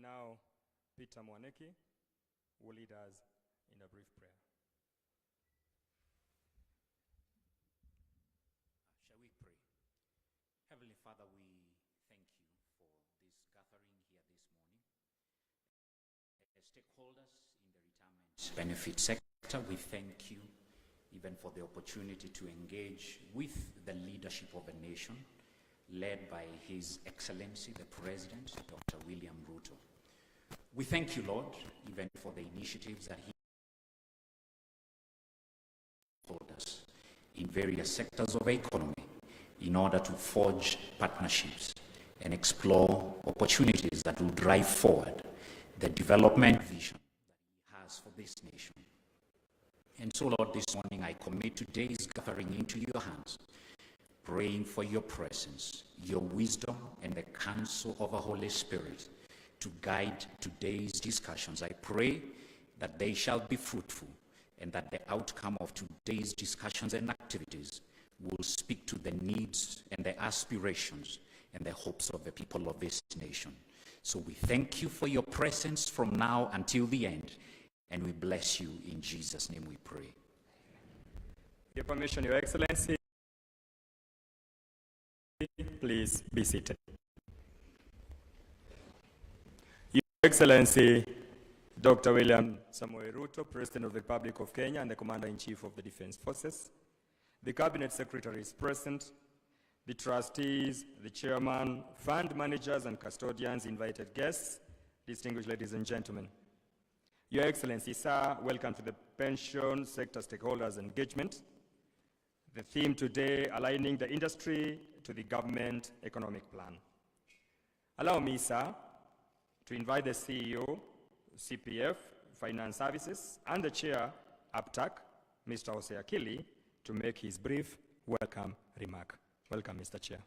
now Peter Mwaneki will lead us in a brief prayer. Shall we pray? Heavenly Father, we thank you for this gathering here this morning. As stakeholders in the retirement benefit sector, we thank you even for the opportunity to engage with the leadership of a nation led by His Excellency, the President, Dr. William Ruto. We thank you, Lord, even for the initiatives that He told us in various sectors of the economy in order to forge partnerships and explore opportunities that will drive forward the development vision that He has for this nation. And so, Lord, this morning I commit today's gathering into your hands, praying for your presence, your wisdom, and the counsel of the Holy Spirit to guide today's discussions. I pray that they shall be fruitful and that the outcome of today's discussions and activities will speak to the needs and the aspirations and the hopes of the people of this nation. So we thank you for your presence from now until the end, and we bless you. In Jesus' name we pray. Your permission, Your Excellency, please be seated. Your Excellency, Dr. William Samoei Ruto, President of the Republic of Kenya and the Commander-in-Chief of the Defense Forces, the Cabinet Secretary is present, the trustees, the chairman, fund managers and custodians, invited guests, distinguished ladies and gentlemen. Your Excellency, sir, welcome to the pension sector stakeholders engagement. The theme today, aligning the industry to the government economic plan. Allow me, sir, to invite the CEO, CPF, Finance Services, and the Chair, APTAC, Mr. Jose Akili, to make his brief welcome remark. Welcome, Mr. Chair.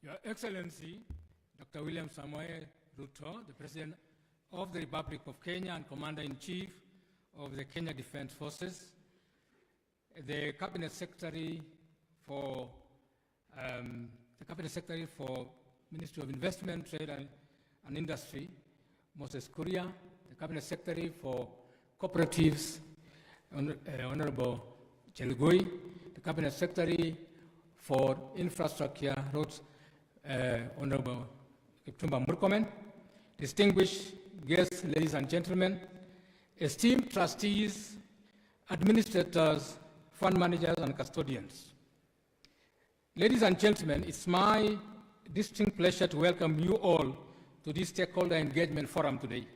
Your Excellency, Dr. William Samoei Ruto, the President of the Republic of Kenya and Commander-in-Chief of the Kenya Defense Forces, the Cabinet Secretary for Ministry of Investment, Trade and Industry, Moses Kuria, the Cabinet Secretary for Cooperatives, Honorable Chelugui, the Cabinet Secretary for Infrastructure, Roads, Honorable Kipchumba Murkomen, distinguished guests, ladies and gentlemen, esteemed trustees, administrators, fund managers, and custodians. Ladies and gentlemen, it's my distinct pleasure to welcome you all to this stakeholder engagement forum today.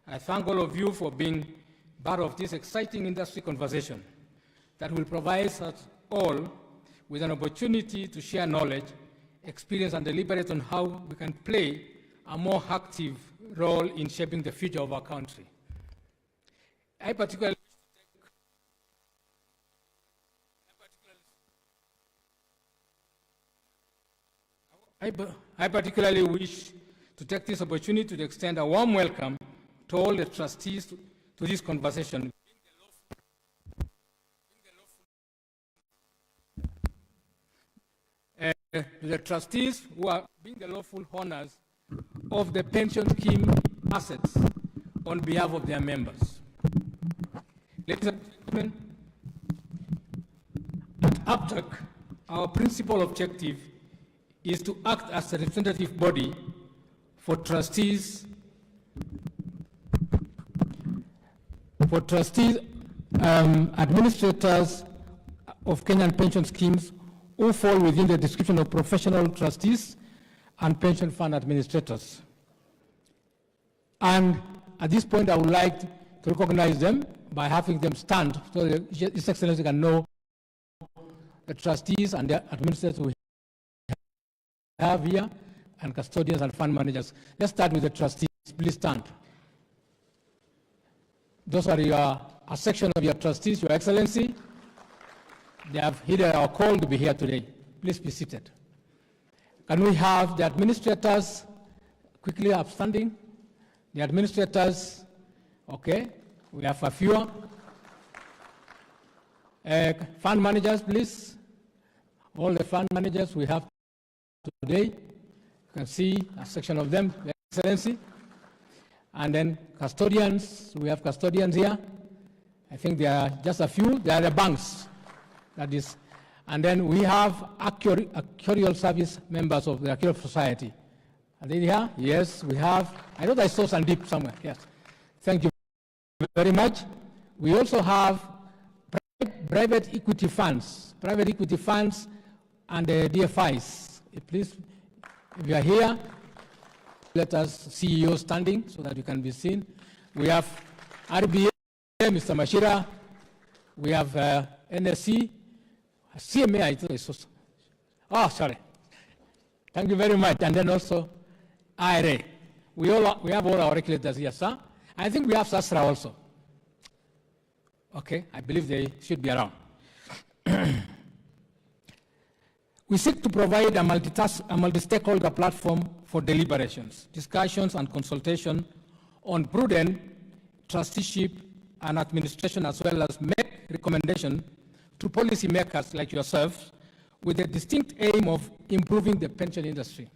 I thank all of you for being part of this exciting industry conversation that will provide us all with an opportunity to share knowledge, experience, and deliberate on how we can play a more active role in shaping the future of our country. I particularly wish to take this opportunity to extend a warm welcome to all the trustees to this conversation. The trustees who are being the lawful owners of the pension scheme assets on behalf of their members. Ladies and gentlemen, at APTAC, our principal objective is to act as a representative body for trustees, administrators of Kenyan pension schemes who fall within the description of professional trustees and pension fund administrators. And at this point, I would like to recognize them by having them stand so that His Excellency can know the trustees and the administrators we have here, and custodians and fund managers. Let's start with the trustees. Please stand. Those are a section of your trustees, Your Excellency. They have heeded our call to be here today. Please be seated. Can we have the administrators quickly upstanding? The administrators, okay, we have a few. Fund managers, please. All the fund managers we have today. You can see a section of them, Your Excellency. And then custodians, we have custodians here. I think there are just a few. There are the banks, that is. And then we have actuarial service members of the Actuarial Society. Are they here? Yes, we have. I thought I saw Sandeep somewhere. Yes. Thank you very much. We also have private equity funds and the DFIs. Please, if you are here, let us CEO standing so that you can be seen. We have RBA, Mr. Mashira. We have NSC, CMA, I thought I saw. Oh, sorry. Thank you very much. And then also IRA. We have all our regulators here, sir. I think we have SASRA also. Okay, I believe they should be around. We seek to provide a multi-stakeholder platform for deliberations, discussions, and consultation on prudent trusteeship and administration, as well as make recommendations to policymakers like yourselves with the distinct aim of improving the pension industry.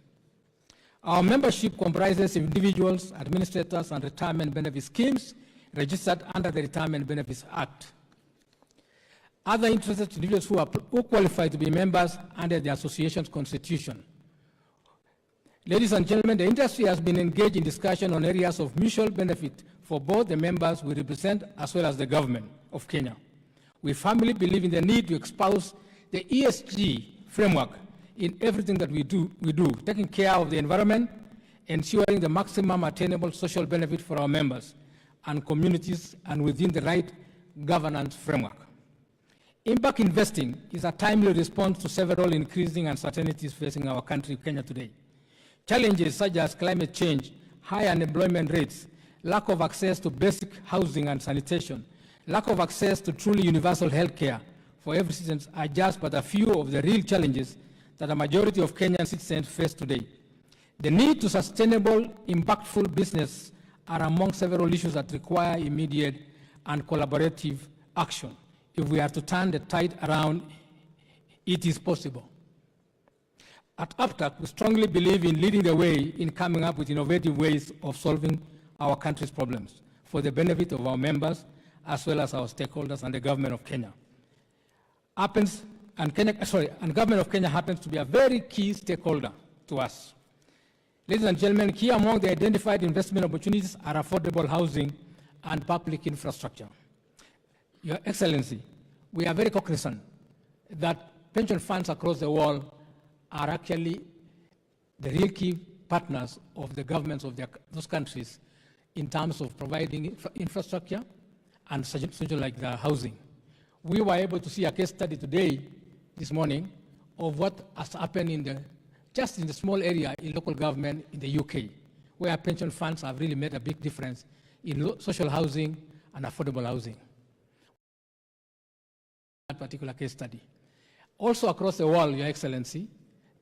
Our membership comprises individuals, administrators, and retirement benefit schemes registered under the Retirement Benefits Act. Other interested individuals who qualify to be members under the association's constitution. Ladies and gentlemen, the industry has been engaged in discussion on areas of mutual benefit for both the members we represent as well as the government of Kenya. We firmly believe in the need to espouse the ESG framework in everything that we do, taking care of the environment, ensuring the maximum attainable social benefit for our members and communities, and within the right governance framework. Impact investing is a timely response to several increasing uncertainties facing our country, Kenya, today. Challenges such as climate change, high unemployment rates, lack of access to basic housing and sanitation, lack of access to truly universal health care for every citizen are just but a few of the real challenges that a majority of Kenyan citizens face today. The need to sustainable, impactful business are among several issues that require immediate and collaborative action. If we are to turn the tide around, it is possible. At APTAC, we strongly believe in leading the way in coming up with innovative ways of solving our country's problems for the benefit of our members as well as our stakeholders and the government of Kenya. Government of Kenya happens to be a very key stakeholder to us. Ladies and gentlemen, key among the identified investment opportunities are affordable housing and public infrastructure. Your Excellency, we are very cognizant that pension funds across the world are actually the real key partners of the governments of those countries in terms of providing infrastructure and such like the housing. We were able to see a case study today, this morning, of what has happened just in the small area in local government in the UK, where pension funds have really made a big difference in social housing and affordable housing. That particular case study. Also across the world, Your Excellency,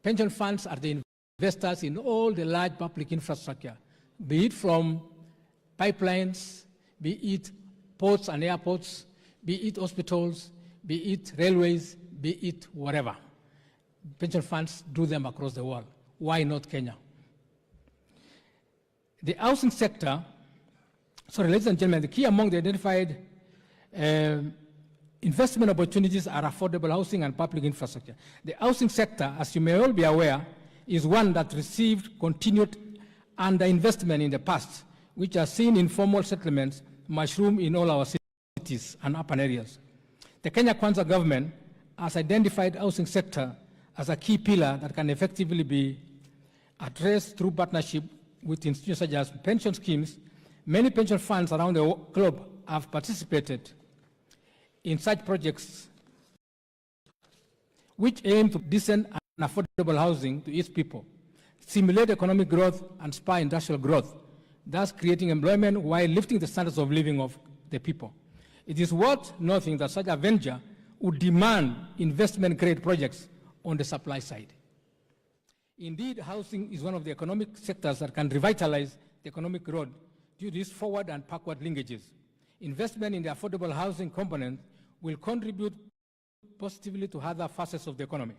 pension funds are the investors in all the large public infrastructure, be it from pipelines, be it ports and airports, be it hospitals, be it railways, be it whatever. Pension funds do them across the world. Why not Kenya? The housing sector, ladies and gentlemen, the key among the identified investment opportunities are affordable housing and public infrastructure. The housing sector, as you may all be aware, is one that received continued underinvestment in the past, which has seen informal settlements mushroom in all our cities and urban areas. The Kenya Kwanza government has identified housing sector as a key pillar that can effectively be addressed through partnership with institutions such as pension schemes. Many pension funds around the globe have participated in such projects which aim to decent and affordable housing to its people, stimulate economic growth and spur industrial growth, thus creating employment while lifting the standards of living of the people. It is worth noting that such a venture would demand investment-grade projects on the supply side. Indeed, housing is one of the economic sectors that can revitalize the economic growth due to these forward and backward linkages. Investment in the affordable housing component will contribute positively to other facets of the economy.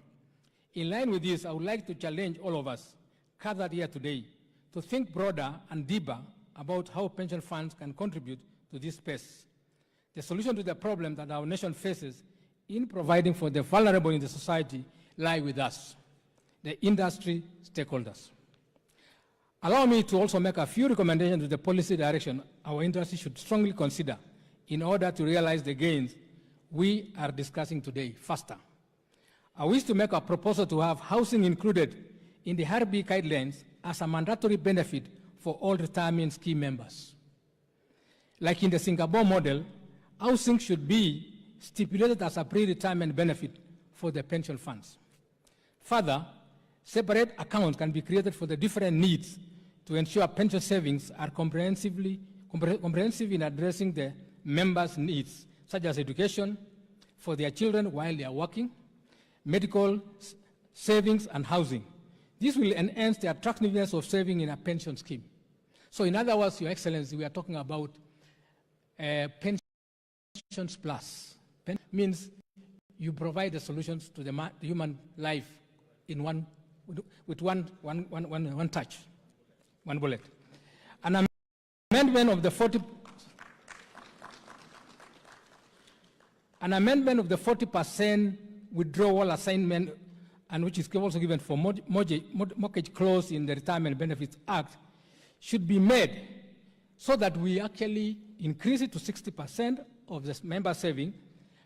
In line with this, I would like to challenge all of us gathered here today to think broader and deeper about how pension funds can contribute to this space. The solution to the problem that our nation faces in providing for the vulnerable in the society lie with us, the industry stakeholders. Allow me to also make a few recommendations to the policy direction our industry should strongly consider in order to realize the gains we are discussing today faster. I wish to make a proposal to have housing included in the RB guidelines as a mandatory benefit for all retirement scheme members. Like in the Singapore model, housing should be stipulated as a pre-retirement benefit for the pension funds. Further, separate accounts can be created for the different needs to ensure pension savings are comprehensive in addressing the members' needs, such as education for their children while they are working, medical savings, and housing. This will enhance the attractiveness of saving in a pension scheme. So in other words, Your Excellency, we are talking about pensions plus. Means you provide the solutions to the human life in one touch, one bullet. An amendment of the 40% withdrawal assignment, and which is also given for mortgage clause in the Retirement Benefits Act, should be made so that we actually increase it to 60% of the member saving,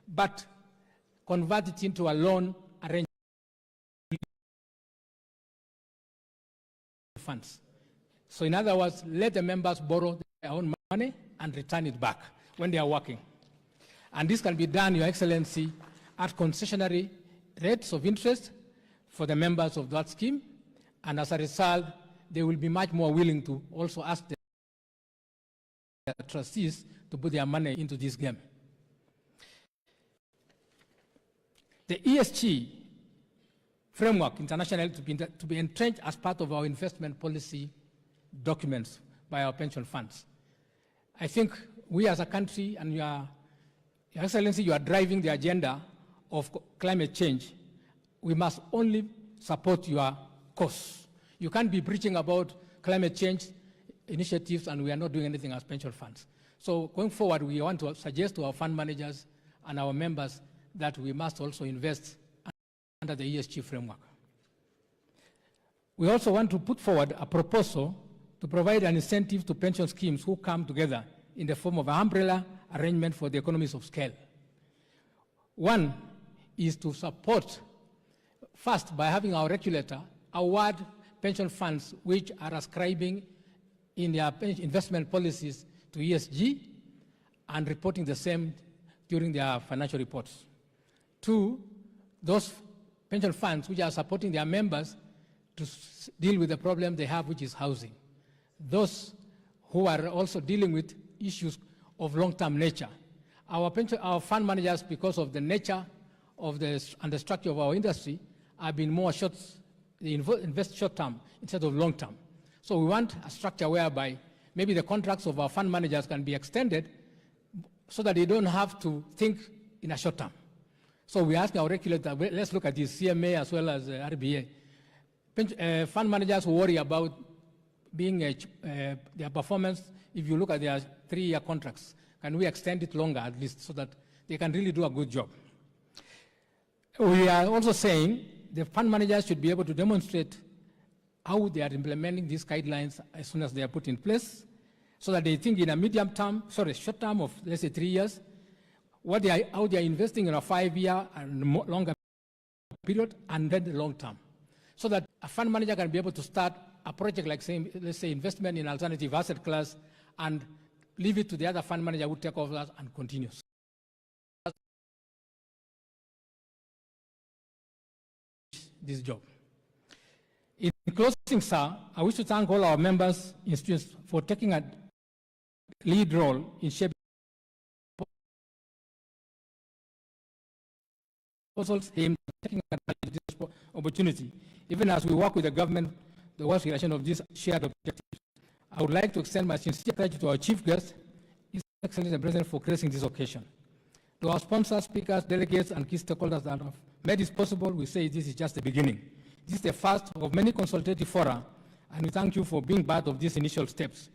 but convert it into a loan arrangement funds. So in other words, let the members borrow their own money and return it back when they are working. And this can be done, Your Excellency, at concessionary rates of interest for the members of that scheme. And as a result, they will be much more willing to also ask the trustees to put their money into this game. The ESG framework internationally to be entrenched as part of our investment policy documents by our pension funds. I think we as a country, and Your Excellency, you are driving the agenda of climate change. We must only support your cause. You can't be preaching about climate change initiatives and we are not doing anything as pension funds. So going forward, we want to suggest to our fund managers and our members that we must also invest under the ESG framework. We also want to put forward a proposal to provide an incentive to pension schemes who come together in the form of an umbrella arrangement for the economies of scale. One is to support, first, by having our regulator award pension funds which are ascribing in their investment policies to ESG and reporting the same during their financial reports. Two, those pension funds which are supporting their members to deal with the problem they have, which is housing. Those who are also dealing with issues of long-term nature. Our fund managers, because of the nature of the structure of our industry, have been more they invest short-term instead of long-term. So we want a structure whereby maybe the contracts of our fund managers can be extended so that they don't have to think in a short term. So we ask our regulator, let's look at this, CMA as well as RBA. Fund managers worry about being their performance. If you look at their 3-year contracts, can we extend it longer at least so that they can really do a good job? We are also saying the fund managers should be able to demonstrate how they are implementing these guidelines as soon as they are put in place, so that they think in a short term of, let's say, 3 years, how they are investing in a 5-year and longer period, and then the long term. So that a fund manager can be able to start a project like, let's say, investment in alternative asset class and leave it to the other fund manager who take over and continues. This job. In closing, sir, I wish to thank all our members, institutions, for taking a lead role in shaping proposals aimed at taking advantage of this opportunity, even as we work with the government towards realization of these shared objectives. I would like to extend my sincere gratitude to our chief guest, His Excellency the President, for gracing this occasion. To our sponsors, speakers, delegates, and key stakeholders that have made this possible, we say this is just the beginning. This is the first of many consultative fora, and we thank you for being part of these initial steps.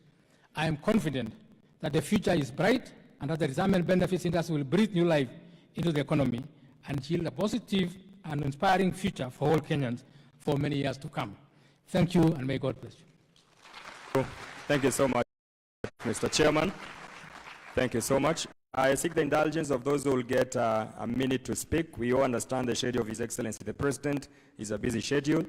I am confident that the future is bright and that the retirement benefits industry will breathe new life into the economy and yield a positive and inspiring future for all Kenyans for many years to come. Thank you, and may God bless you. Thank you so much, Mr. Chairman. Thank you so much. I seek the indulgence of those who will get a minute to speak. We all understand the schedule of His Excellency the President is a busy schedule,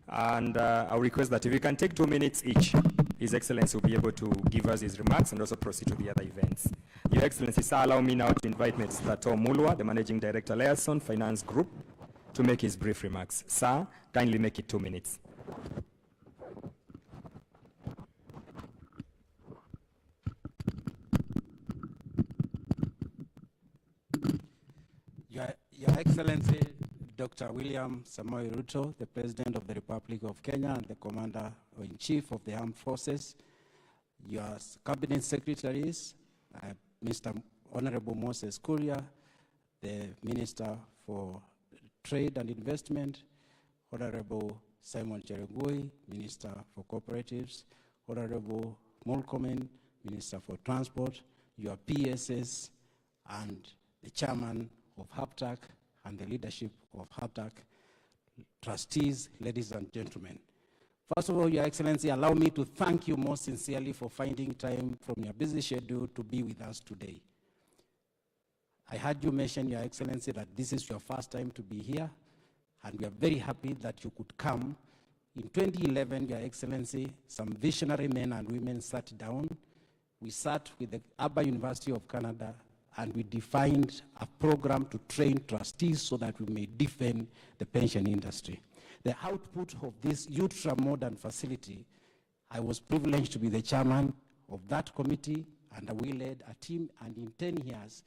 and I request that if we can take 2 minutes each, His Excellency will be able to give us his remarks and also proceed to the other events. Your Excellency, sir, allow me now to invite Mr. Tom Mulwa, the Managing Director, Liaison Finance Group, to make his brief remarks. Sir, kindly make it 2 minutes. Your Excellency, Dr. William Samoei Ruto, the President of the Republic of Kenya and the Commander-in-Chief of the Armed Forces, your Cabinet Secretaries, Mr. Honorable Moses Kuria, the Minister for Trade and Investment, Honorable Simon Cherugui, Minister for Cooperatives, Honorable Mulkomen, Minister for Transport, your PSS, and the Chairman of HAPTAC and the leadership of HAPTAC, trustees, ladies and gentlemen. First of all, Your Excellency, allow me to thank you most sincerely for finding time from your busy schedule to be with us today. I heard you mention, Your Excellency, that this is your first time to be here, and we are very happy that you could come. In 2011, Your Excellency, some visionary men and women sat down. We sat with the Alberta University of Canada, and we defined a program to train trustees so that we may defend the pension industry. The output of this ultra-modern facility, I was privileged to be the chairman of that committee, and we led a team, and in 10 years,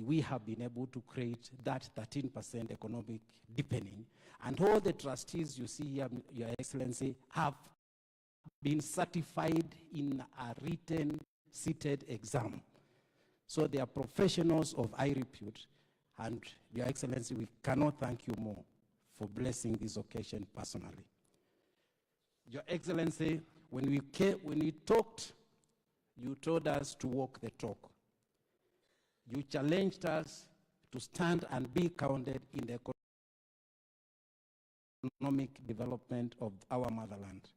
we have been able to create that 13% economic deepening. And all the trustees you see here, Your Excellency, have been certified in a written, seated exam. So they are professionals of high repute, and Your Excellency, we cannot thank you more for blessing this occasion personally. Your Excellency, when we talked, you told us to walk the talk. You challenged us to stand and be counted in the economic development of our motherland.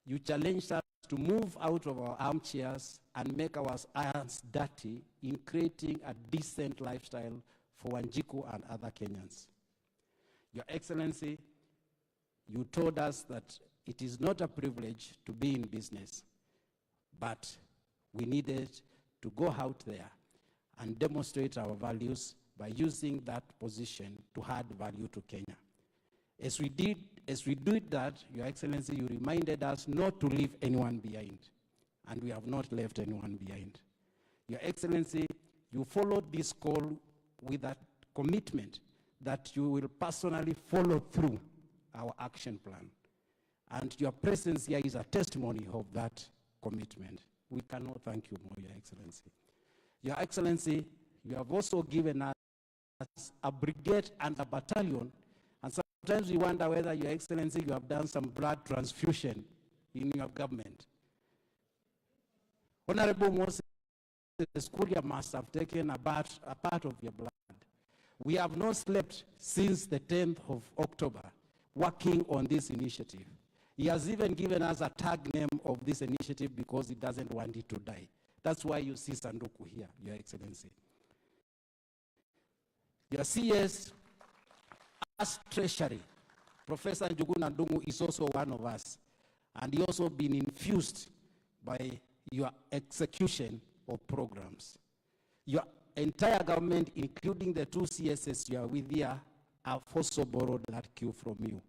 You challenged us to move out of our armchairs and make our hands dirty in creating a decent lifestyle for Wanjiku and other Kenyans. Your Excellency, you told us that it is not a privilege to be in business, but we needed to go out there and demonstrate our values by using that position to add value to Kenya. As we did that, Your Excellency, you reminded us not to leave anyone behind, and we have not left anyone behind. Your Excellency, you followed this call with a commitment that you will personally follow through our action plan. And your presence here is a testimony of that commitment. We cannot thank you more, Your Excellency. Your Excellency, you have also given us a brigade and a battalion, and sometimes we wonder whether, Your Excellency, you have done some blood transfusion in your government. Honorable Moses Kuria must have taken a part of your blood. We have not slept since the 10th of October working on this initiative. He has even given us a tag name of this initiative because he doesn't want it to die. That's why you see Sanduku here, Your Excellency. Your CS as Treasury, Professor Njuguna Ndungu is also one of us, and he also been infused by your execution of programs. Your entire government, including the two CSS you are with here, have also borrowed that cue from you.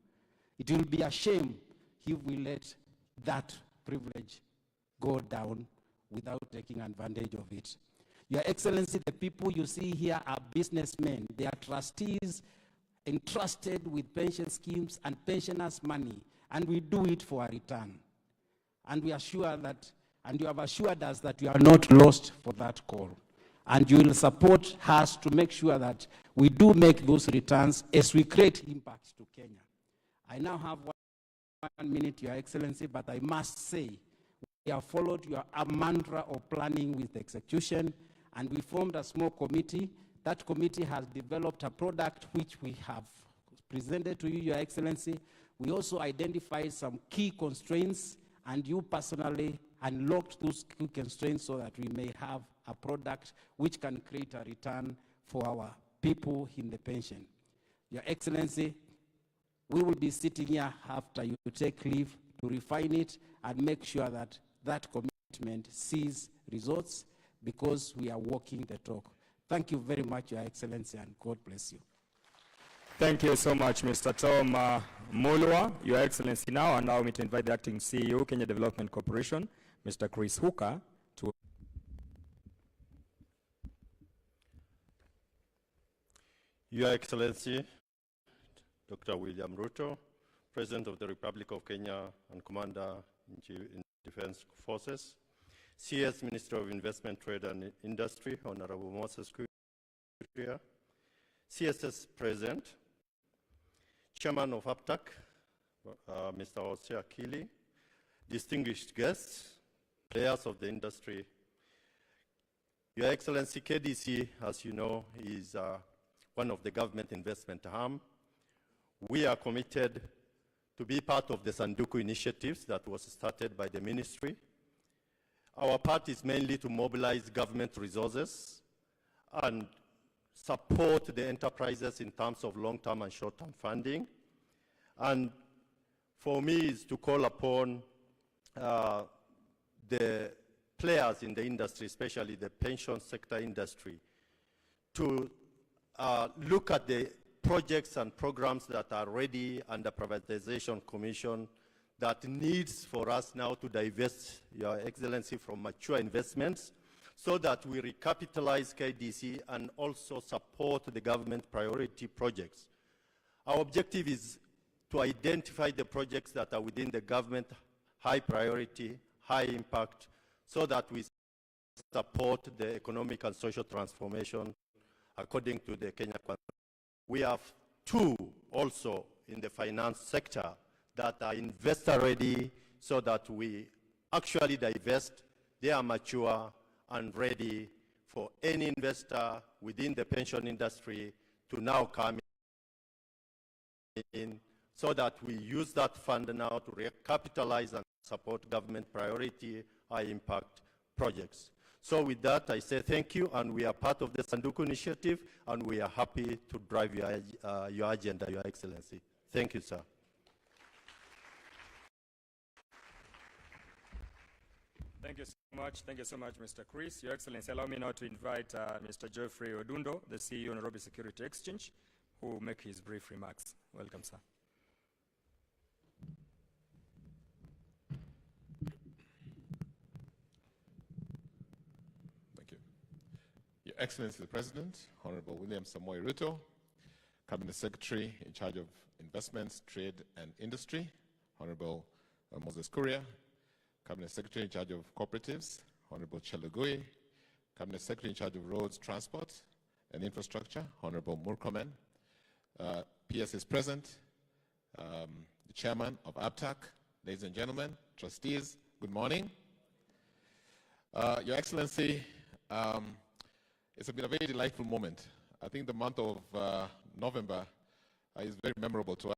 It will be a shame if we let that privilege go down without taking advantage of it. Your Excellency, the people you see here are businessmen. They are trustees entrusted with pension schemes and pensioners' money, and we do it for a return. And we are sure that, and you have assured us that you are not lost for that call. And you will support us to make sure that we do make those returns as we create impact to Kenya. I now have 1 minute, Your Excellency, but I must say, we have followed your mantra of planning with execution, and we formed a small committee. That committee has developed a product which we have presented to you, Your Excellency. We also identified some key constraints, and you personally unlocked those key constraints so that we may have a product which can create a return for our people in the pension. Your Excellency, we will be sitting here after you take leave to refine it and make sure that that commitment sees results, because we are walking the talk. Thank you very much, Your Excellency, and God bless you. Thank you so much, Mr. Tom Mulwa. Your Excellency, now allow me to invite the Acting CEO, Kenya Development Corporation, Mr. Chris Hooker, to... Your Excellency, Dr. William Ruto, President of the Republic of Kenya and Commander-in-Chief in Defense Forces, CS Minister of Investment, Trade and Industry, Honorable Moses Kuria, CSS President, Chairman of APTAC, Mr. Jose Akili, distinguished guests, players of the industry. Your Excellency, KDC, as you know, is one of the government investment arm. We are committed to be part of the Sanduku initiatives that was started by the ministry. Our part is mainly to mobilize government resources and support the enterprises in terms of long-term and short-term funding. And for me is to call upon the players in the industry, especially the pension sector industry, to look at the projects and programs that are ready under Privatization Commission that needs for us now to divest, Your Excellency, from mature investments so that we recapitalize KDC and also support the government priority projects. Our objective is to identify the projects that are within the government high priority, high impact, so that we support the economic and social transformation according to the Kenya. We have two also in the finance sector that are investor ready so that we actually divest. They are mature and ready for any investor within the pension industry to now come in so that we use that fund now to recapitalize and support government priority high impact projects. So with that, I say thank you, and we are part of the Sanduku initiative, and we are happy to drive your agenda, Your Excellency. Thank you, sir. Thank you so much. Thank you so much, Mr. Chris. Your Excellency, allow me now to invite Mr. Geoffrey Odundo, the CEO of Nairobi Security Exchange, who will make his brief remarks. Welcome, sir. Thank you. Your Excellency the President, Honorable William Samoei Ruto, Cabinet Secretary in charge of Investments, Trade and Industry, Honorable Moses Kuria, Cabinet Secretary in charge of Cooperatives, Honorable Chelugui, Cabinet Secretary in charge of Roads, Transport and Infrastructure, Honorable Murkomen. PS is present, the Chairman of APTAC, ladies and gentlemen, trustees, good morning. Your Excellency, it's been a very delightful moment. I think the month of November is very memorable to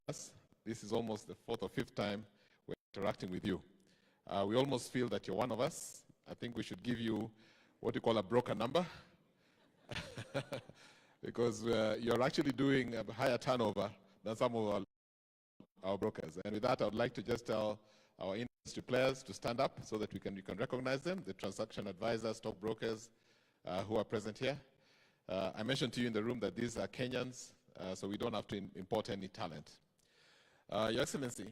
us. This is almost the fourth or fifth time we're interacting with you. We almost feel that you're one of us. I think we should give you what you call a broker number because you're actually doing a higher turnover than some of our brokers. And with that, I would like to just tell our industry players to stand up so that we can recognize them, the transaction advisors, stock brokers who are present here. I mentioned to you in the room that these are Kenyans, so we don't have to import any talent. Your Excellency,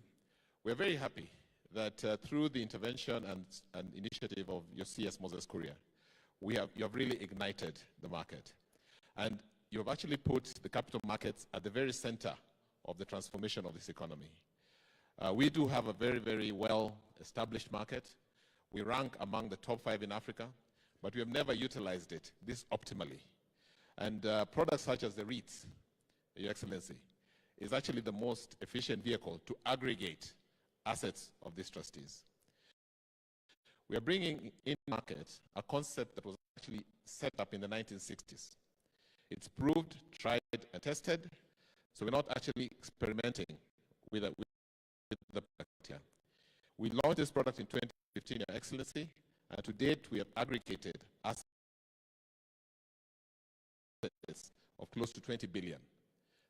we're very happy that through the intervention and initiative of your CS Moses Kuria, you have really ignited the market. And you have actually put the capital markets at the very center of the transformation of this economy. We do have a very, very well-established market. We rank among the top 5 in Africa, but we have never utilized it this optimally. And products such as the REITs, Your Excellency, is actually the most efficient vehicle to aggregate assets of these trustees. We are bringing in market a concept that was actually set up in the 1960s. It's proved, tried, and tested, so we're not actually experimenting with the product here. We launched this product in 2015, Your Excellency, and to date we have aggregated assets of close to 20 billion.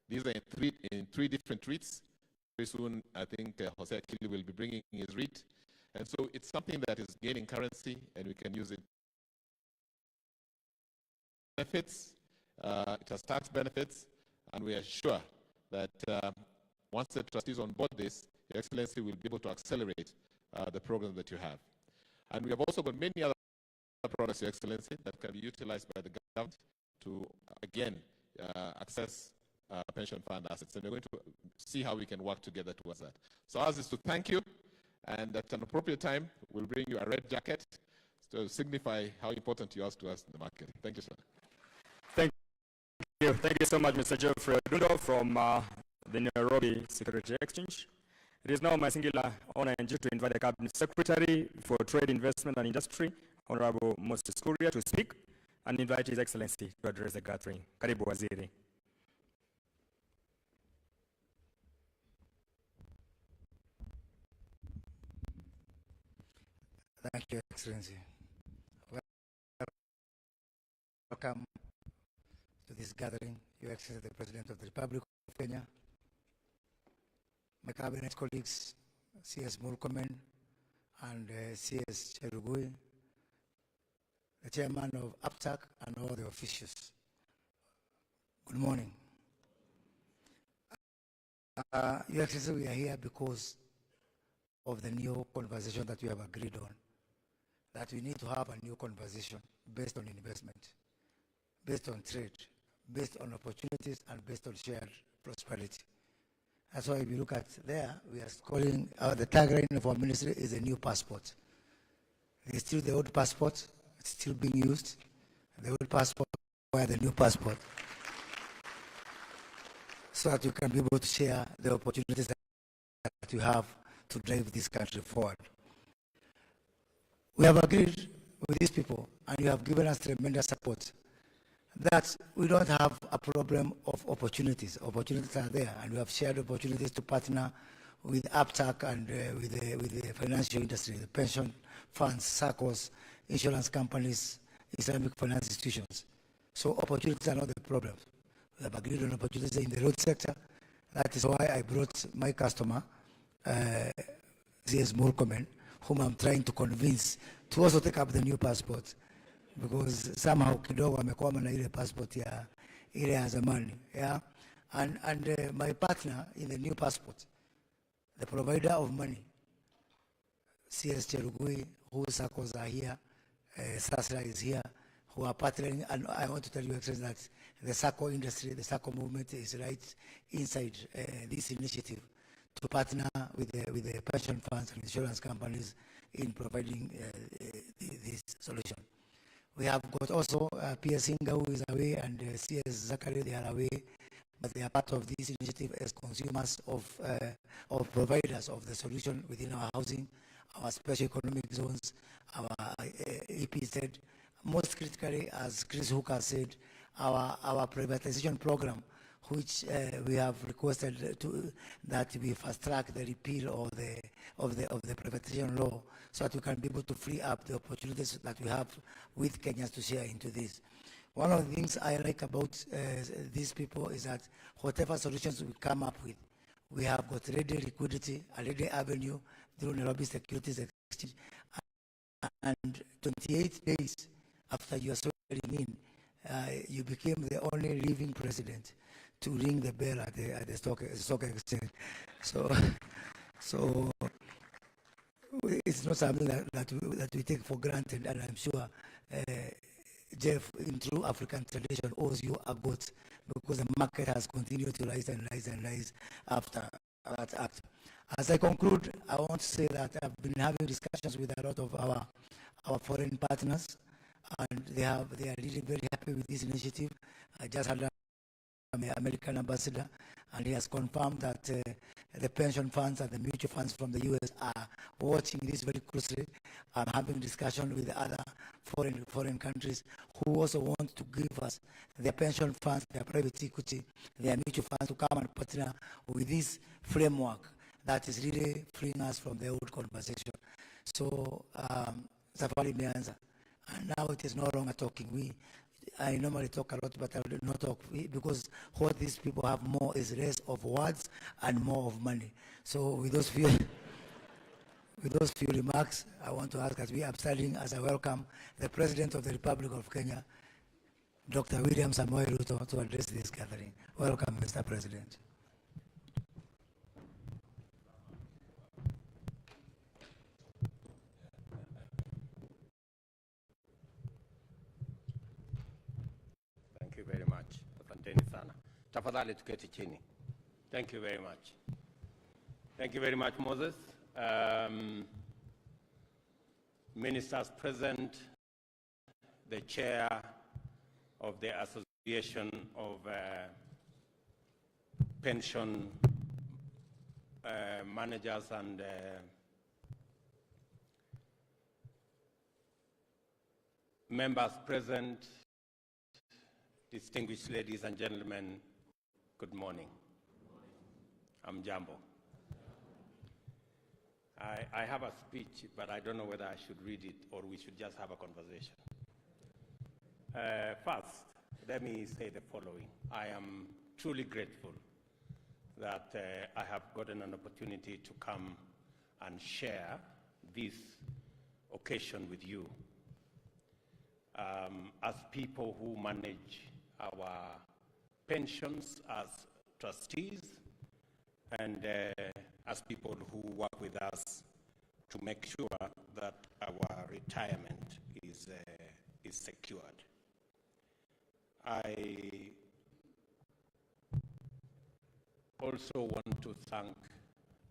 These are in three different REITs. Very soon, I think Jose Akili will be bringing his REIT. And so it's something that is gaining currency, and we can use it. Benefits, it has tax benefits, and we are sure that once the trustees onboard this, Your Excellency will be able to accelerate the program that you have. And we have also got many other products, Your Excellency, that can be utilized by the government to, again, access pension fund assets. And we're going to see how we can work together towards that. So ours is to thank you, and at an appropriate time, we'll bring you a red jacket to signify how important you are to us in the market. Thank you, sir. Thank you. Thank you so much, Mr. Geoffrey Odundo from the Nairobi Security Exchange. It is now my singular honor and duty to invite the Cabinet Secretary for Trade, Investment and Industry, Honorable Moses Kuria, to speak and invite His Excellency to address the gathering. Karibu Waziri. Thank you, Excellency. Welcome to this gathering, Your Excellency, the President of the Republic of Kenya, my cabinet colleagues, CS Murkomen and CS Cherugui, the chairman of APTAC, and all the officials. Good morning. Your Excellency, we are here because of the new conversation that we have agreed on, that we need to have a new conversation based on investment, based on trade, based on opportunities, and based on shared prosperity. That's why if you look at there, we are calling, the tagline of our ministry is a new passport. It's still the old passport, it's still being used. The old passport or the new passport, so that you can be able to share the opportunities that you have to drive this country forward. We have agreed with these people, and you have given us tremendous support, that we don't have a problem of opportunities. Opportunities are there, and we have shared opportunities to partner with APTAC and with the financial industry, the pension funds, SACCOs, insurance companies, Islamic finance institutions. So opportunities are not the problem. We have agreed on opportunities in the road sector. That is why I brought my customer, CS Murkomen, whom I'm trying to convince to also take up the new passport, because somehow kidogo amekwama na ile passport ya ile ya zamani, yeah. And my partner in the new passport, the provider of money, CS Cherugui, whose SACCOs are here, Sasra is here, who are partnering. And I want to tell you, Excellency, that the SACCO industry, the SACCO movement is right inside this initiative to partner with the pension funds and insurance companies in providing this solution. We have got also PS Inga, who is away, and CS Zachary, they are away, but they are part of this initiative as consumers of providers of the solution within our housing, our special economic zones, our EPZ. Most critically, as Chris Hooker said, our privatization program, which we have requested that we fast track the repeal of the privatization law, so that we can be able to free up the opportunities that we have with Kenyans to share into this. One of the things I like about these people is that whatever solutions we come up with, we have got ready liquidity, a ready avenue through Nairobi Securities Exchange, and 28 days after you are swearing in, you became the only living president to ring the bell at the stock exchange. So it's not something that we take for granted, and I'm sure Jeff, in true African tradition, owes you a goat because the market has continued to rise and rise and rise after that act. As I conclude, I want to say that I've been having discussions with a lot of our foreign partners, and they are really very happy with this initiative. I just had an American ambassador, and he has confirmed that the pension funds and the mutual funds from the US are watching this very closely. I'm having discussion with other foreign countries who also want to give us their pension funds, their private equity, their mutual funds to come and partner with this framework that is really freeing us from the old conversation. So, Safari imeanza, and now it is no longer talking. I normally talk a lot, but I will not talk because what these people have more is less of words and more of money. So with those few remarks, I want to ask, as we are standing as I welcome the President of the Republic of Kenya, Dr. William Samoei Ruto, to address this gathering. Welcome, Mr. President. Thank you very much. Asanteni sana. Tafadhali tuketi chini. Thank you very much. Thank you very much, Moses. Ministers present, the chair of the Association of Pension Managers and members present, distinguished ladies and gentlemen, good morning. I'm Jambo. I have a speech, but I don't know whether I should read it or we should just have a conversation. First, let me say the following. I am truly grateful that I have gotten an opportunity to come and share this occasion with you. As people who manage our pensions as trustees, and as people who work with us to make sure that our retirement is secured. I also want to thank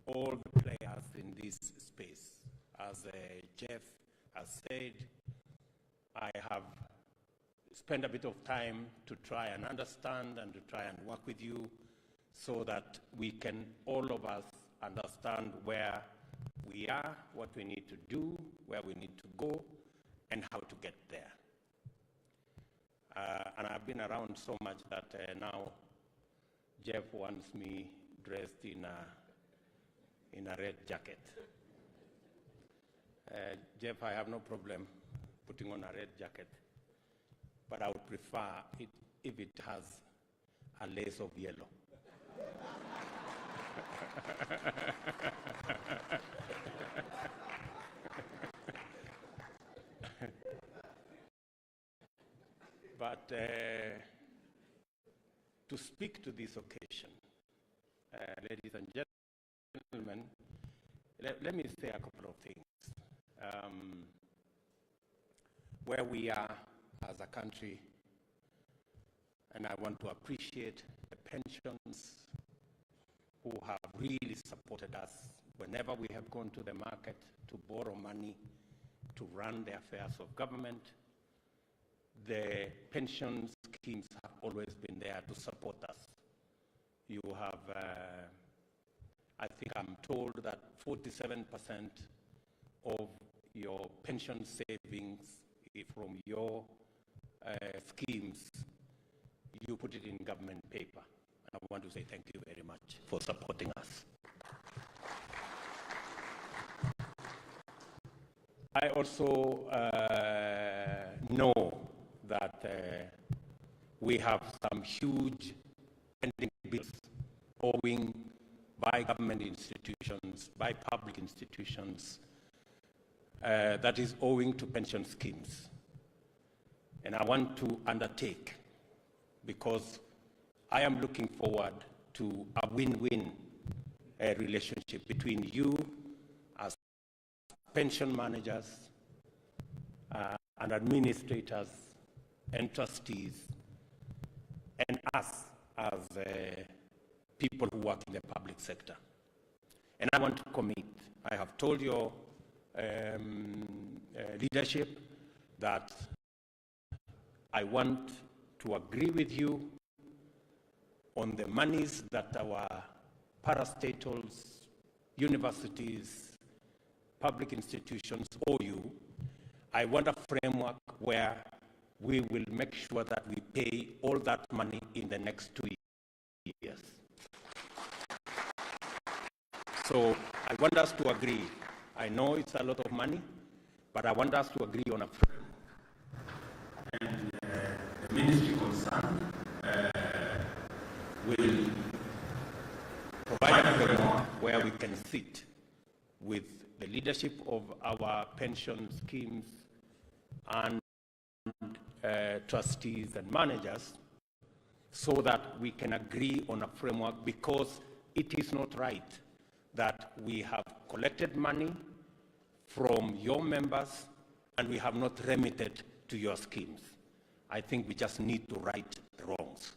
all the players in this space. As Jeff has said, I have spent a bit of time to try and understand and to try and work with you so that we can, all of us, understand where we are, what we need to do, where we need to go, and how to get there. And I've been around so much that now Jeff wants me dressed in a red jacket. Jeff, I have no problem putting on a red jacket, but I would prefer it if it has a lace of yellow. But to speak to this occasion, ladies and gentlemen, let me say a couple of things. Where we are as a country, and I want to appreciate the pensions who have really supported us whenever we have gone to the market to borrow money to run the affairs of government. The pension schemes have always been there to support us. You have, I think I'm told that 47% of your pension savings from your schemes, you put it in government paper. And I want to say thank you very much for supporting us. I also know that we have some huge pending bills owing by government institutions, by public institutions, that is owing to pension schemes. And I want to undertake, because I am looking forward to a win-win relationship between you as pension managers and administrators and trustees and us as people who work in the public sector. And I want to commit. I have told your leadership that I want to agree with you on the monies that our parastatals, universities, public institutions owe you. I want a framework where we will make sure that we pay all that money in the next 2 years. So I want us to agree. I know it's a lot of money, but I want us to agree on a framework. And the ministry concerned will provide a framework where we can sit with the leadership of our pension schemes and trustees and managers so that we can agree on a framework, because it is not right that we have collected money from your members and we have not remitted to your schemes. I think we just need to right the wrongs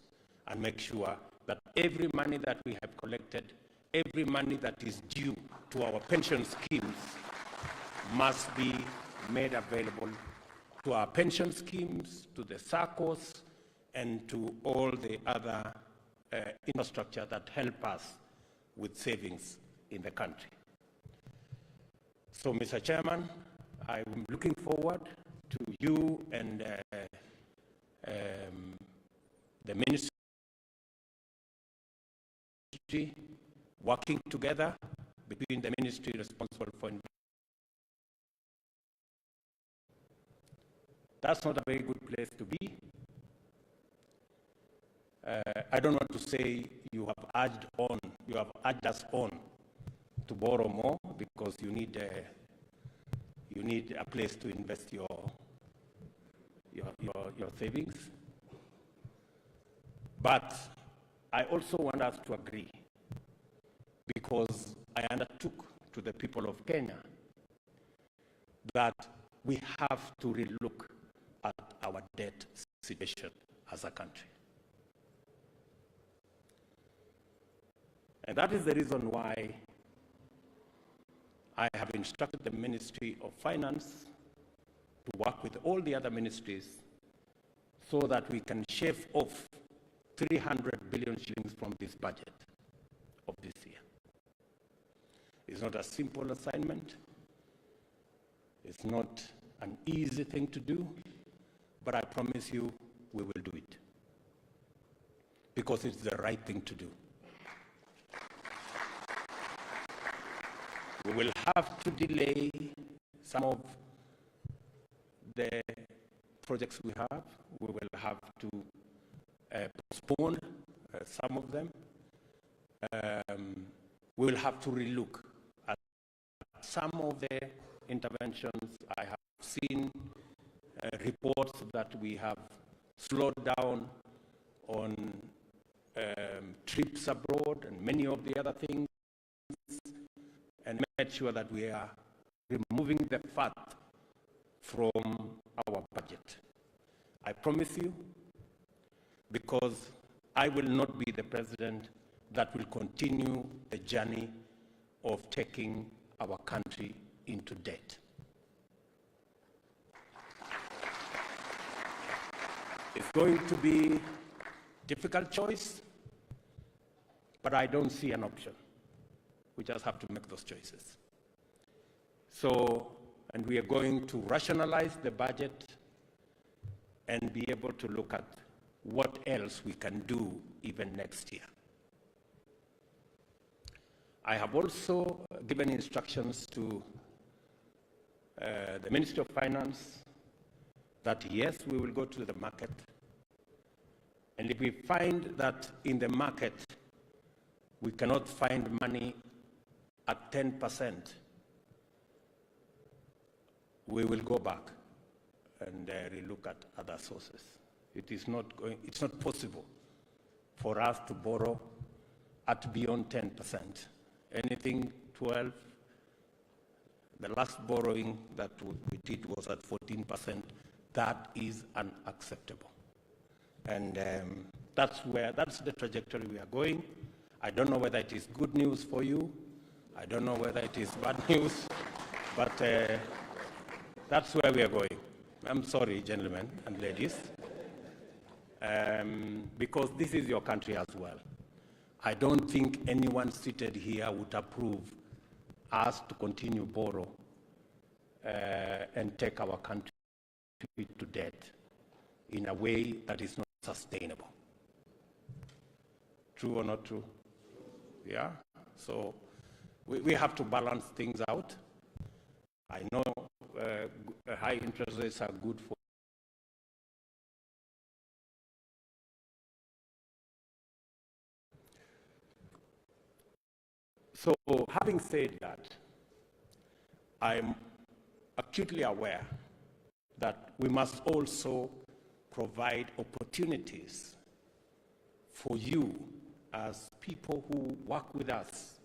and make sure that every money that we have collected, every money that is due to our pension schemes must be made available to our pension schemes, to the SACCOs, and to all the other infrastructure that help us with savings in the country. So, Mr. Chairman, I'm looking forward to you and the ministry working together between the ministry responsible for investment. That's not a very good place to be. I don't want to say you have urged us on to borrow more, because you need a place to invest your savings. But I also want us to agree, because I undertook to the people of Kenya that we have to relook at our debt situation as a country. And that is the reason why I have instructed the Ministry of Finance to work with all the other ministries so that we can shave off 300 billion shillings from this budget of this year. It's not a simple assignment. It's not an easy thing to do, but I promise you we will do it, because it's the right thing to do. We will have to delay some of the projects we have. We will have to postpone some of them. We will have to relook at some of the interventions. I have seen reports that we have slowed down on trips abroad and many of the other things, and made sure that we are removing the fat from our budget. I promise you, because I will not be the president that will continue the journey of taking our country into debt. It's going to be a difficult choice, but I don't see an option. We just have to make those choices. So, and we are going to rationalize the budget and be able to look at what else we can do even next year. I have also given instructions to the Ministry of Finance that yes, we will go to the market, and if we find that in the market we cannot find money at 10%, we will go back and relook at other sources. It's not possible for us to borrow at beyond 10%. Anything 12, the last borrowing that we did was at 14%, That is unacceptable. And that's the trajectory we are going. I don't know whether it is good news for you. I don't know whether it is bad news, but that's where we are going. I'm sorry, gentlemen and ladies, because this is your country as well. I don't think anyone seated here would approve us to continue borrow and take our country to debt in a way that is not sustainable. True or not true? Yeah? So we have to balance things out. I know high interest rates are good for So having said that, I'm acutely aware that we must also provide opportunities for you as people who work with us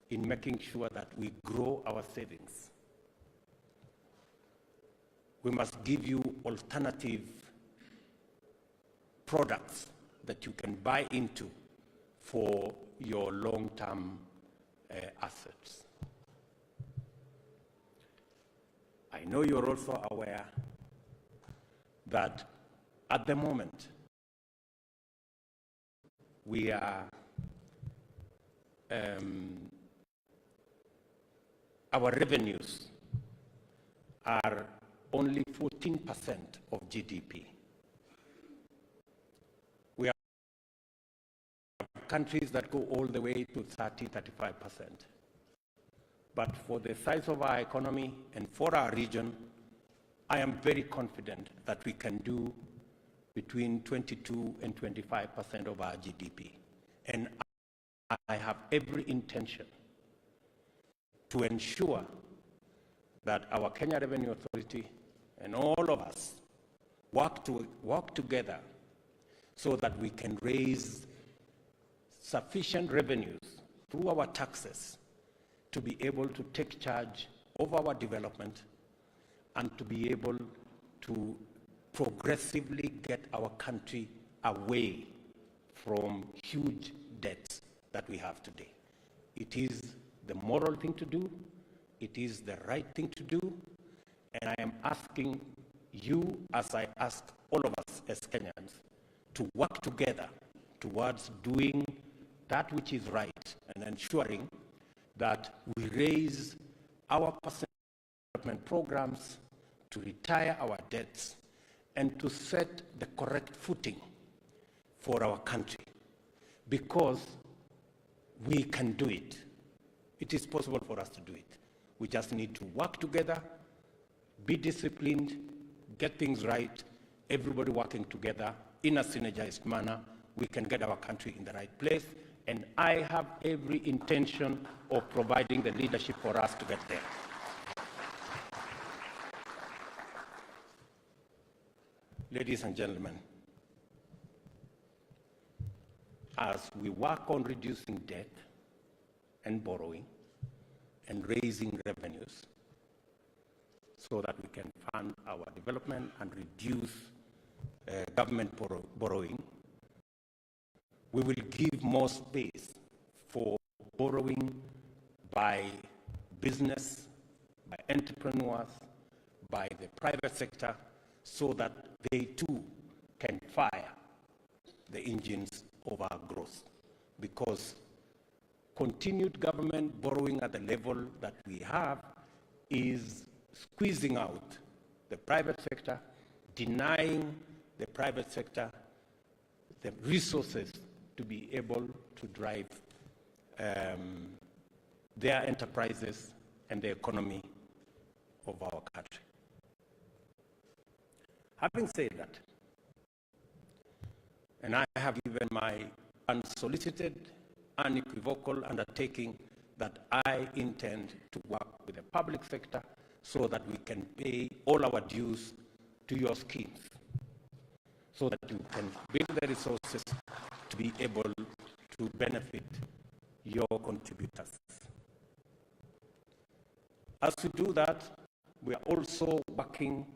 in making sure that we grow our savings. We must give you alternative products that you can buy into for your long-term assets. I know you're also aware that at the moment we are our revenues are only 14% of GDP. We have countries that go all the way to 30-35%. But for the size of our economy and for our region, I am very confident that we can do between 22 and 25% of our GDP. And I have every intention to ensure that our Kenya Revenue Authority and all of us work together so that we can raise sufficient revenues through our taxes to be able to take charge of our development and to be able to progressively get our country away from huge debts that we have today. It is the moral thing to do, it is the right thing to do, and I am asking you, as I ask all of us as Kenyans, to work together towards doing that which is right and ensuring that we raise our personal development programs to retire our debts and to set the correct footing for our country, because we can do it. It is possible for us to do it. We just need to work together, be disciplined, get things right, everybody working together in a synergized manner. We can get our country in the right place, and I have every intention of providing the leadership for us to get there. Ladies and gentlemen, as we work on reducing debt and borrowing and raising revenues so that we can fund our development and reduce government borrowing, we will give more space for borrowing by business, by entrepreneurs, by the private sector, so that they too can fire the engines of our growth. Because continued government borrowing at the level that we have is squeezing out the private sector, denying the private sector the resources to be able to drive their enterprises and the economy of our country. Having said that, and I have given my unsolicited, unequivocal undertaking that I intend to work with the public sector so that we can pay all our dues to your schemes, so that you can build the resources to be able to benefit your contributors. As we do that, we are also working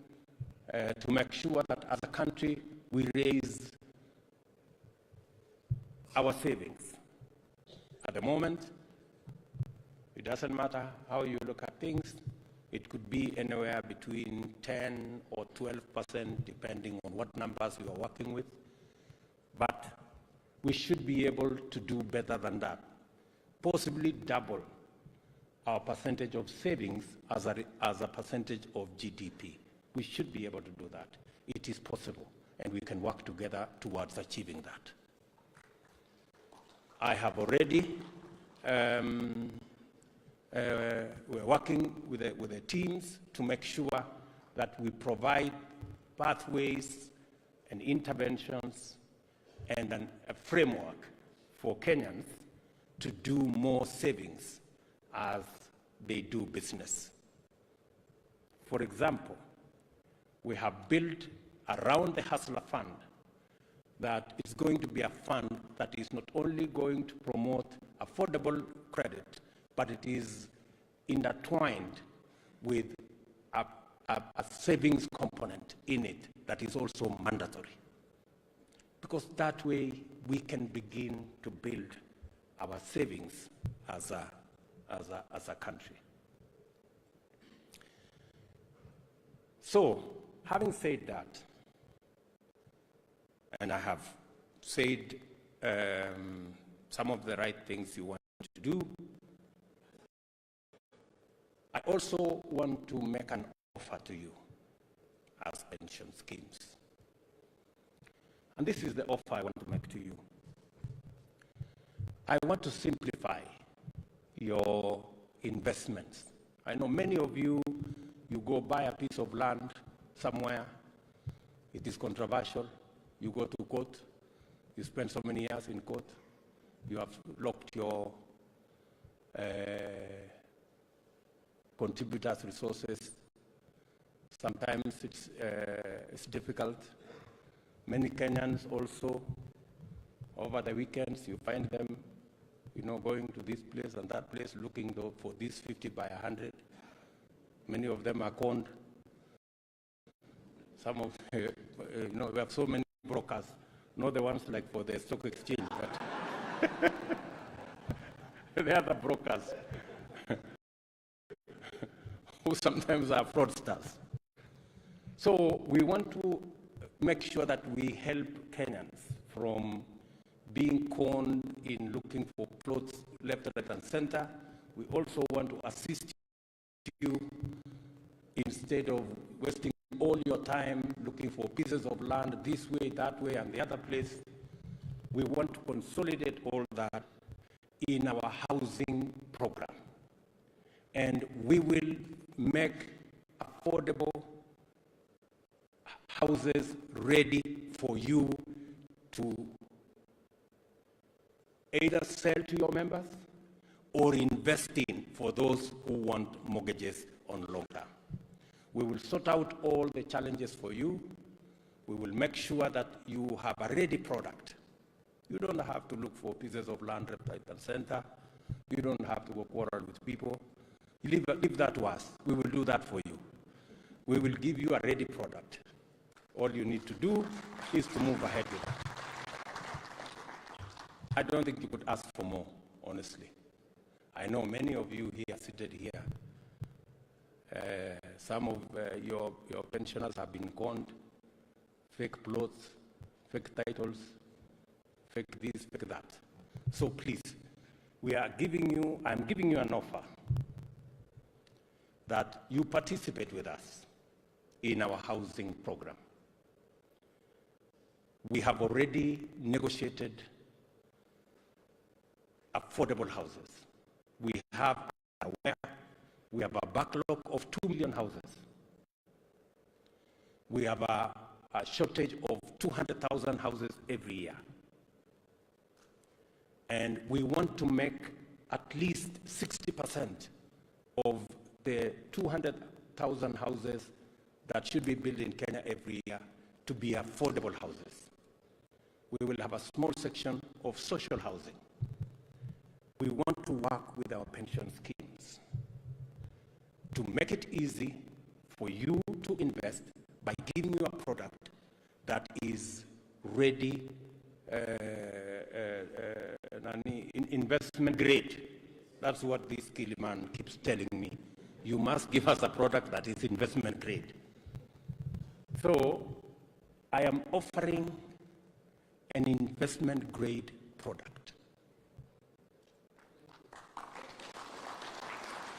to make sure that as a country we raise our savings. At the moment, it doesn't matter how you look at things. It could be anywhere between 10 or 12%, depending on what numbers you are working with. But we should be able to do better than that, possibly double our percentage of savings as a percentage of GDP. We should be able to do that. It is possible, and we can work together towards achieving that. I have already, we're working with the teams to make sure that we provide pathways and interventions and a framework for Kenyans to do more savings as they do business. For example, we have built around the Hustler Fund that is going to be a fund that is not only going to promote affordable credit, but it is intertwined with a savings component in it that is also mandatory. Because that way we can begin to build our savings as a country. So, having said that, and I have said some of the right things you want to do, I also want to make an offer to you as pension schemes. And this is the offer I want to make to you. I want to simplify your investments. I know many of you, you go buy a piece of land somewhere, it is controversial, you go to court, you spend so many years in court, you have locked your contributors' resources. Sometimes it's difficult. Many Kenyans also, over the weekends, you find them, going to this place and that place, looking for this 50 by 100. Many of them are conned. Some of, we have so many brokers, not the ones like for the stock exchange, but the other brokers who sometimes are fraudsters. So we want to make sure that we help Kenyans from being conned in looking for plots left, right, and center. We also want to assist you instead of wasting all your time looking for pieces of land this way, that way, and the other place. We want to consolidate all that in our housing program. And we will make affordable houses ready for you to either sell to your members or invest in for those who want mortgages on long term. We will sort out all the challenges for you. We will make sure that you have a ready product. You don't have to look for pieces of land left, right, and center. You don't have to go quarrel with people. Leave that to us. We will do that for you. We will give you a ready product. All you need to do is to move ahead with it. I don't think you could ask for more, honestly. I know many of you here, seated here, some of your pensioners have been conned, fake plots, fake titles, fake this, fake that. So please, I'm giving you an offer that you participate with us in our housing program. We have already negotiated affordable houses. We have a backlog of 2 million houses. We have a shortage of 200,000 houses every year. And we want to make at least 60% of the 200,000 houses that should be built in Kenya every year to be affordable houses. We will have a small section of social housing. We want to work with our pension schemes to make it easy for you to invest, by giving you a product that is ready, investment grade. That's what this Kiliman keeps telling me. You must give us a product that is investment grade. So I am offering an investment grade product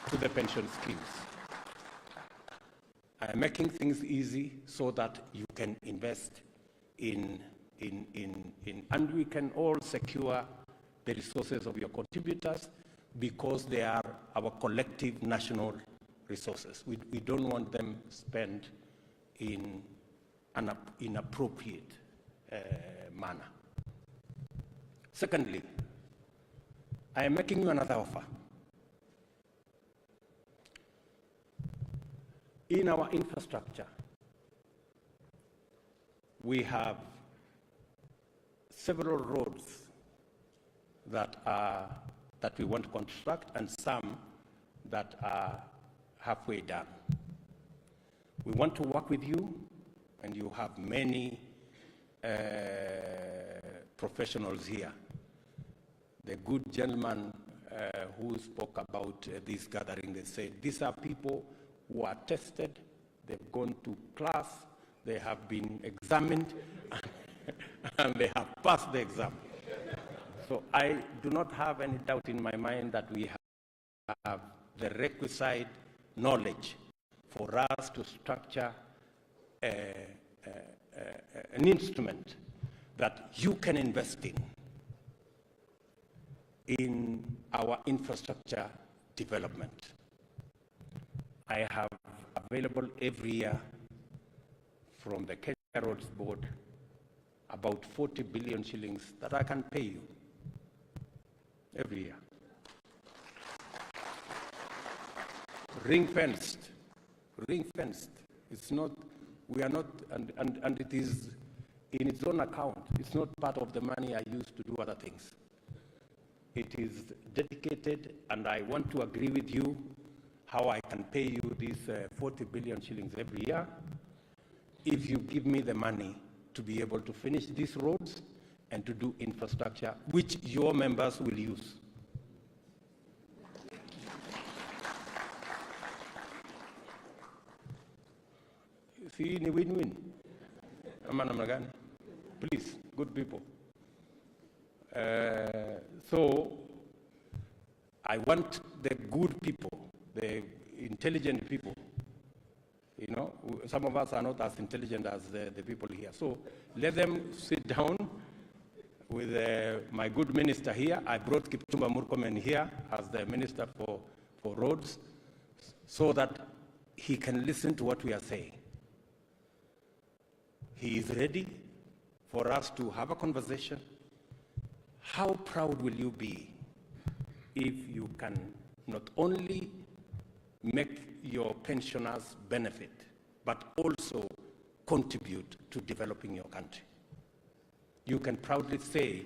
to the pension schemes. I am making things easy so that you can invest in and we can all secure the resources of your contributors because they are our collective national resources. We don't want them spent in an inappropriate manner. Secondly, I am making you another offer. In our infrastructure, we have several roads that we want to construct and some that are halfway done. We want to work with you, and you have many professionals here. The good gentleman who spoke about this gathering, they said, these are people who are tested, they've gone to class, they have been examined, and they have passed the exam. So I do not have any doubt in my mind that we have the requisite knowledge for us to structure an instrument that you can invest in our infrastructure development. I have available every year from the Kenya Roads Board about 40 billion shillings that I can pay you every year. Ring-fenced. It's not, we are not, and it is in its own account. It's not part of the money I use to do other things. It is dedicated, and I want to agree with you how I can pay you these 40 billion shillings every year if you give me the money to be able to finish these roads and to do infrastructure, which your members will use. See, in a win-win. Please, good people. So, I want the good people, the intelligent people. You know, some of us are not as intelligent as the people here. So let them sit down with my good minister here. I brought Kipchumba Murkomen here as the minister for roads so that he can listen to what we are saying. He is ready for us to have a conversation. How proud will you be if you can not only make your pensioners benefit, but also contribute to developing your country? You can proudly say,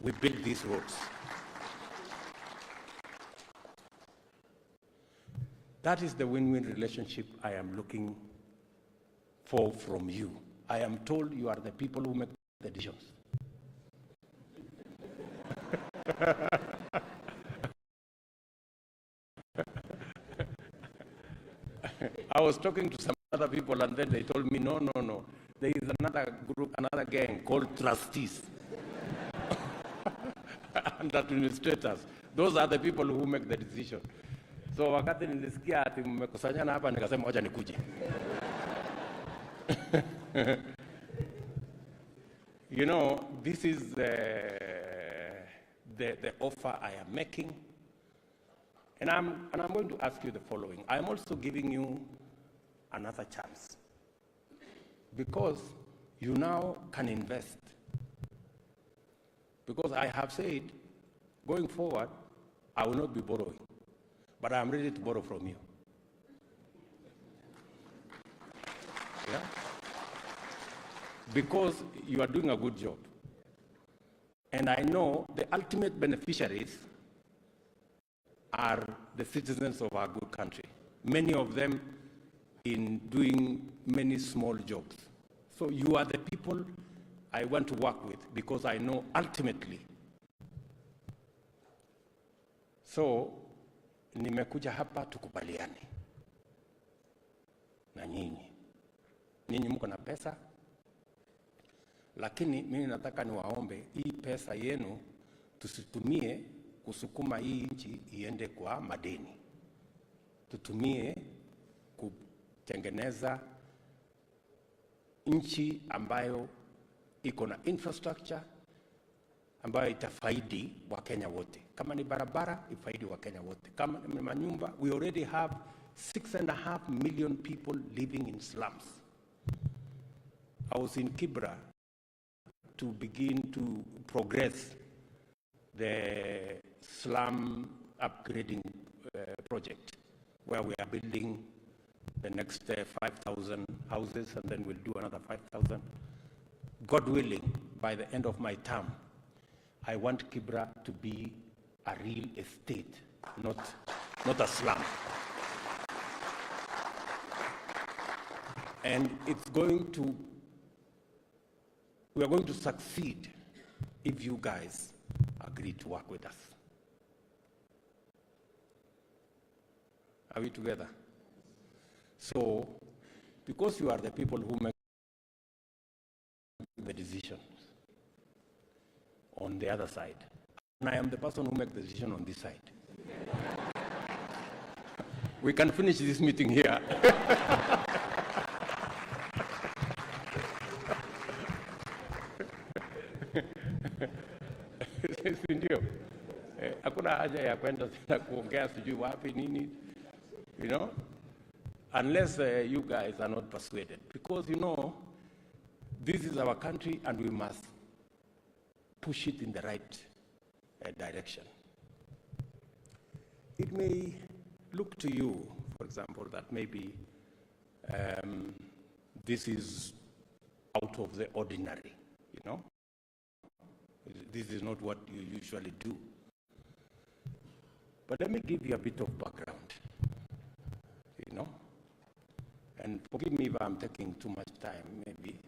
we built these roads. That is the win-win relationship I am looking for from you. I am told you are the people who make the decisions. I was talking to some other people and then they told me, no. There is another group, another gang called Trustrees and administrators. Those are the people who make the decision. So wakati nilisikia ati mmekusanyana hapa nikasema wacha nikuje. You know, this is the offer I am making. And I'm going to ask you the following. I'm also giving you another chance. Because you now can invest. Because I have said, going forward, I will not be borrowing. But I'm ready to borrow from you. Yeah? Because you are doing a good job. And I know the ultimate beneficiaries are the citizens of our good country. Many of them in doing many small jobs. So you are the people I want to work with because I know ultimately. So nimekuja hapa tukubaliane na nyinyi. Nyinyi mko na pesa, lakini mimi nataka niwaombe hii pesa yenu tusitumie kusukuma hii nchi iende kwa madeni. Tutumie kutengeneza nchi ambayo iko na infrastructure ambayo itafaidi Wakenya wote. Kama ni barabara, ifaidi Wakenya wote. Kama ni manyumba, we already have 6.5 million people living in slums. I was in Kibra to begin to progress the slum upgrading project, where we are building the next 5,000 houses, and then we'll do another 5,000. God willing, by the end of my term, I want Kibra to be a real estate, not a slum. And we are going to succeed if you guys agree to work with us. Are we together? So, because you are the people who make the decisions on the other side, and I am the person who makes the decision on this side, we can finish this meeting here. Ndio. Hakuna haja ya kwenda tena kuongea sijui wapi nini, you know, unless you guys are not persuaded, because you know this is our country and we must push it in the right direction. It may look to you, for example, that maybe this is out of the ordinary, you know. This is not what you usually do. But let me give you a bit of background, you know. And forgive me if I'm taking too much time, maybe.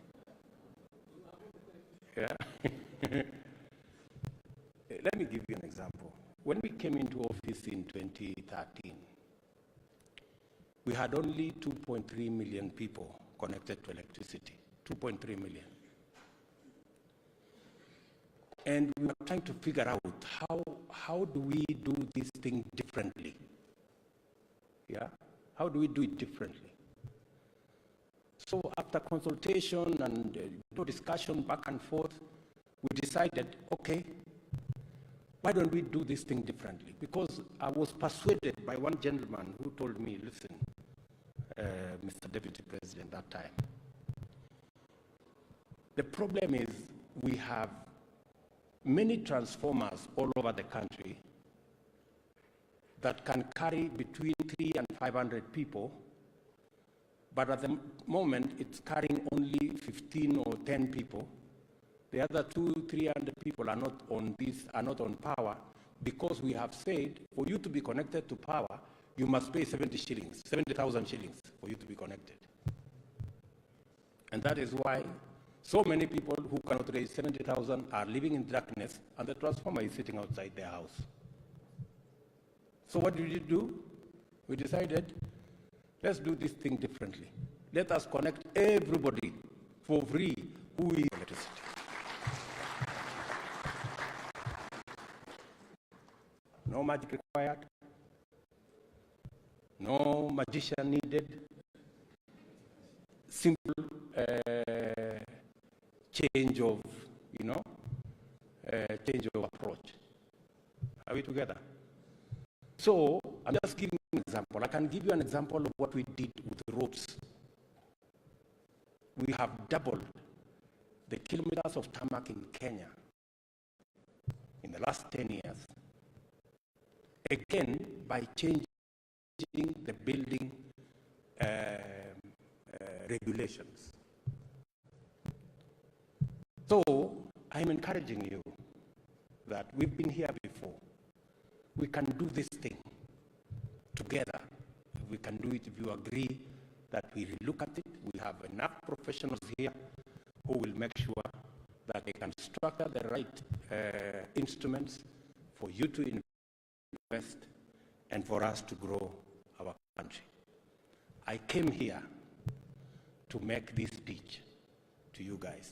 Yeah. Let me give you an example. When we came into office in 2013, we had only 2.3 million people connected to electricity. 2.3 million. And we were trying to figure out how do we do this thing differently? Yeah? How do we do it differently? So after consultation and discussion back and forth, we decided, okay, why don't we do this thing differently? Because I was persuaded by one gentleman who told me, listen, Mr. Deputy President, that time, the problem is we have many transformers all over the country that can carry between 300 and 500 people, but at the moment it's carrying only 15 or 10 people. The other 200-300 people are not on power, because we have said for you to be connected to power, you must pay 70,000 shillings for you to be connected. And that is why so many people who cannot raise 70,000 are living in darkness, and the transformer is sitting outside their house. So what did we do? We decided, let's do this thing differently. Let us connect everybody for free who is electricity. No magic required. No magician needed. Simple change of, change of approach. Are we together? So I'm just giving an example. I can give you an example of what we did with the roads. We have doubled the kilometers of tarmac in Kenya in the last 10 years. Again, by changing the building regulations. So I'm encouraging you that we've been here before. We can do this thing together. We can do it if you agree that we look at it. We have enough professionals here who will make sure that they can structure the right instruments for you to invest and for us to grow our country. I came here to make this pitch to you guys.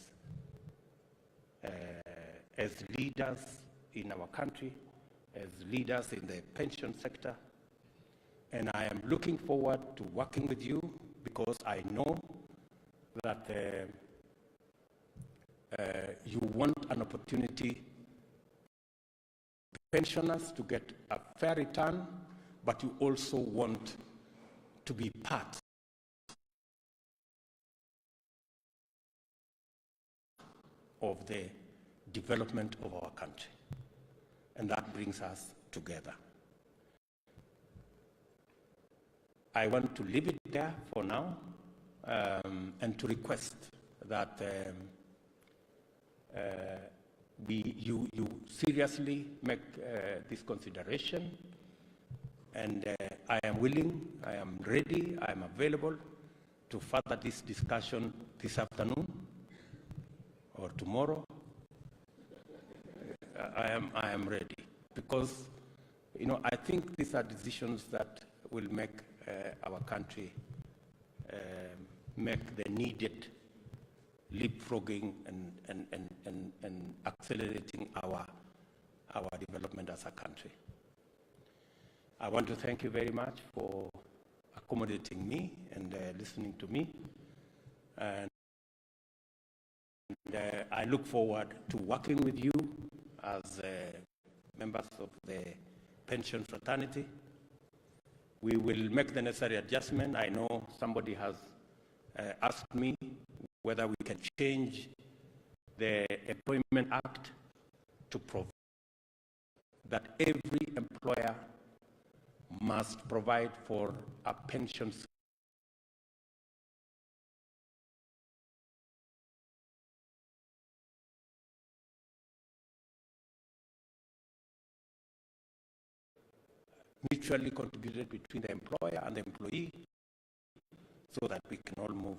As leaders in our country, as leaders in the pension sector, and I am looking forward to working with you because I know that you want an opportunity for pensioners to get a fair return, but you also want to be part of the development of our country. And that brings us together. I want to leave it there for now and to request that you seriously make this consideration, and I am willing, I am ready, I am available to further this discussion this afternoon or tomorrow. I am ready because, you know, I think these are decisions that will make our country make the needed leapfrogging and accelerating our development as a country. I want to thank you very much for accommodating me and listening to me. And I look forward to working with you as members of the pension fraternity. We will make the necessary adjustment. I know somebody has asked me whether we can change the Employment Act to provide that every employer must provide for a pension mutually contributed between the employer and the employee so that we can all move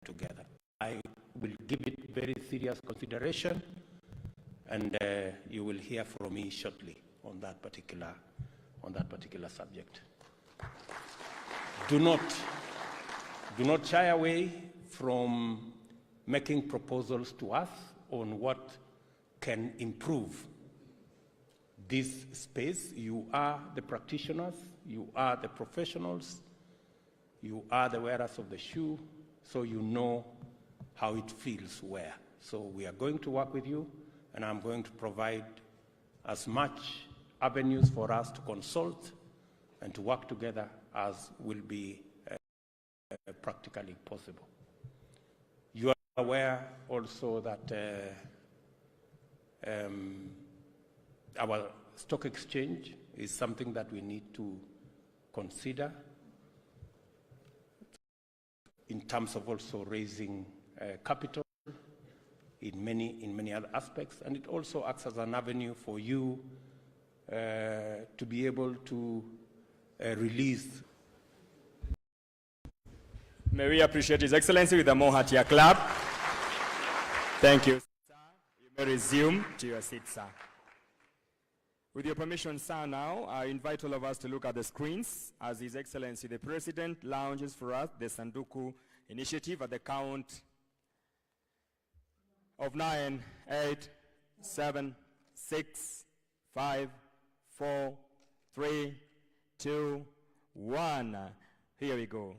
together. I will give it very serious consideration, and you will hear from me shortly on that particular subject. Do not shy away from making proposals to us on what can improve this space. You are the practitioners, you are the professionals, you are the wearers of the shoe, so you know how it feels where. So we are going to work with you, and I'm going to provide as much avenues for us to consult and to work together as will be practically possible. You are aware also that our stock exchange is something that we need to consider in terms of also raising capital in many other aspects, and it also acts as an avenue for you to be able to release. May we appreciate His Excellency with a more heartier clap. Thank you, sir. You may resume to your seat, sir. With your permission, sir, now I invite all of us to look at the screens as His Excellency the President launches for us the Sanduku initiative at the count of 9, 8, 7, 6, 5, 4, 3, 2, 1. Here we go.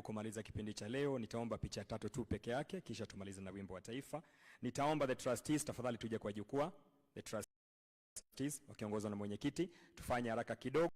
Kumaliza kipindi cha leo, nitaomba picha 3 tu peke yake, kisha tumalize na wimbo wa taifa. Nitaomba the trustees tafadhali tuje kwa jukwaa. The trustees wakiongozwa na mwenyekiti, tufanye haraka kidogo.